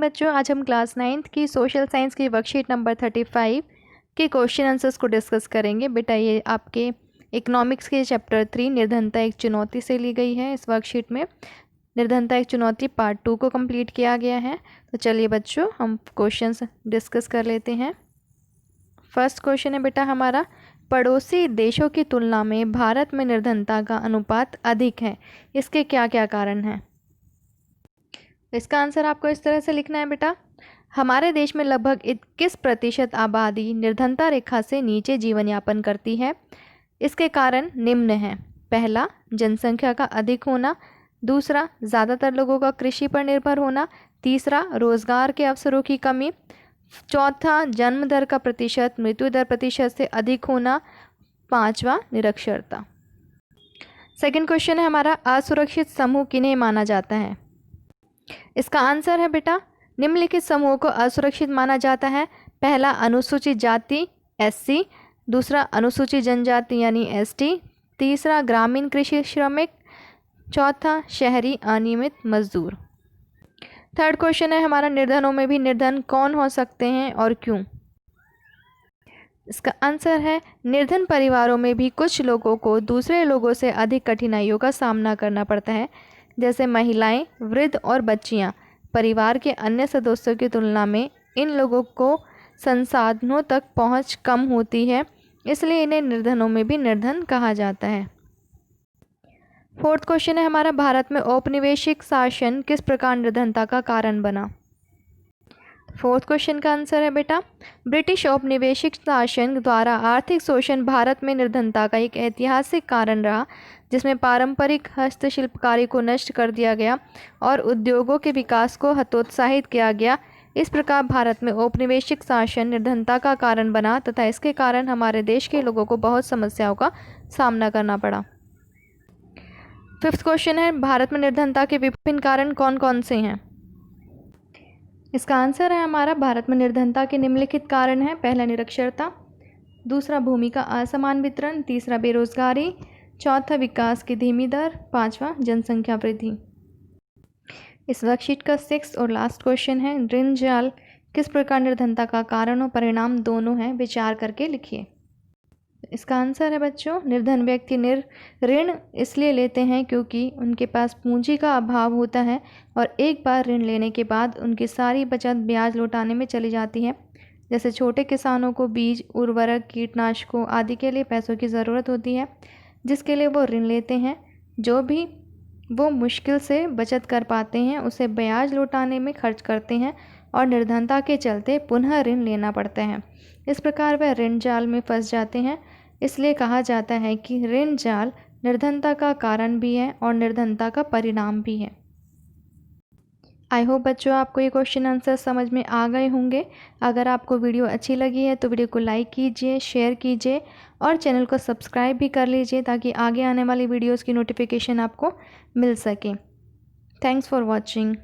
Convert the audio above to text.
बच्चों, आज हम क्लास 9th की सोशल साइंस की वर्कशीट नंबर 35 के क्वेश्चन आंसर्स को डिस्कस करेंगे। बेटा ये आपके इकोनॉमिक्स के चैप्टर 3 निर्धनता एक चुनौती से ली गई है। इस वर्कशीट में निर्धनता एक चुनौती पार्ट 2 को कंप्लीट किया गया है। तो चलिए बच्चों, हम क्वेश्चंस डिस्कस कर लेते हैं। फर्स्ट क्वेश्चन है बेटा हमारा, पड़ोसी देशों की तुलना में भारत में निर्धनता का अनुपात अधिक है, इसके क्या क्या कारण हैं? इसका आंसर आपको इस तरह से लिखना है बेटा, हमारे देश में लगभग 21% आबादी निर्धनता रेखा से नीचे जीवन यापन करती है। इसके कारण निम्न हैं। पहला, जनसंख्या का अधिक होना। दूसरा, ज़्यादातर लोगों का कृषि पर निर्भर होना। तीसरा, रोजगार के अवसरों की कमी। चौथा, जन्म दर का प्रतिशत मृत्यु दर प्रतिशत से अधिक होना। पांचवा, निरक्षरता। सेकंड क्वेश्चन है हमारा, असुरक्षित समूह किन्हें माना जाता है? इसका आंसर है बेटा, निम्नलिखित समूहों को असुरक्षित माना जाता है। पहला, अनुसूचित जाति SC। दूसरा, अनुसूचित जनजाति यानी ST। तीसरा, ग्रामीण कृषि श्रमिक। चौथा, शहरी अनियमित मजदूर। थर्ड क्वेश्चन है हमारा, निर्धनों में भी निर्धन कौन हो सकते हैं और क्यों? इसका आंसर है, निर्धन परिवारों में भी कुछ लोगों को दूसरे लोगों से अधिक कठिनाइयों का सामना करना पड़ता है, जैसे महिलाएं, वृद्ध और बच्चियां। परिवार के अन्य सदस्यों की तुलना में इन लोगों को संसाधनों तक पहुंच कम होती है, इसलिए इन्हें निर्धनों में भी निर्धन कहा जाता है। फोर्थ क्वेश्चन है हमारा, भारत में औपनिवेशिक शासन किस प्रकार निर्धनता का कारण बना? फोर्थ क्वेश्चन का आंसर है बेटा, ब्रिटिश औपनिवेशिक शासन द्वारा आर्थिक शोषण भारत में निर्धनता का एक ऐतिहासिक कारण रहा, जिसमें पारंपरिक हस्तशिल्पकारी को नष्ट कर दिया गया और उद्योगों के विकास को हतोत्साहित किया गया। इस प्रकार भारत में औपनिवेशिक शासन निर्धनता का कारण बना तथा इसके कारण हमारे देश के लोगों को बहुत समस्याओं का सामना करना पड़ा। फिफ्थ क्वेश्चन है, भारत में निर्धनता के विभिन्न कारण कौन कौन से हैं? इसका आंसर है हमारा, भारत में निर्धनता के निम्नलिखित कारण हैं। पहला, निरक्षरता। दूसरा, भूमि का असमान वितरण। तीसरा, बेरोजगारी। चौथा, विकास की धीमी दर। पांचवा, जनसंख्या वृद्धि। इस वर्कशीट का 6th और लास्ट क्वेश्चन है, ऋण जाल किस प्रकार निर्धनता का कारण और परिणाम दोनों है, विचार करके लिखिए। इसका आंसर है बच्चों, निर्धन व्यक्ति ऋण इसलिए लेते हैं क्योंकि उनके पास पूंजी का अभाव होता है और एक बार ऋण लेने के बाद उनकी सारी बचत ब्याज लौटाने में चली जाती है। जैसे छोटे किसानों को बीज, उर्वरक, कीटनाशकों आदि के लिए पैसों की ज़रूरत होती है, जिसके लिए वो ऋण लेते हैं। जो भी वो मुश्किल से बचत कर पाते हैं उसे ब्याज लौटाने में खर्च करते हैं और निर्धनता के चलते पुनः ऋण लेना पड़ता है। इस प्रकार वह ऋण जाल में फंस जाते हैं। इसलिए कहा जाता है कि ऋण जाल निर्धनता का कारण भी है और निर्धनता का परिणाम भी है। आई होप बच्चों आपको ये क्वेश्चन आंसर समझ में आ गए होंगे। अगर आपको वीडियो अच्छी लगी है तो वीडियो को लाइक कीजिए, शेयर कीजिए और चैनल को सब्सक्राइब भी कर लीजिए ताकि आगे आने वाली वीडियोस की नोटिफिकेशन आपको मिल सके। Thanks for watching.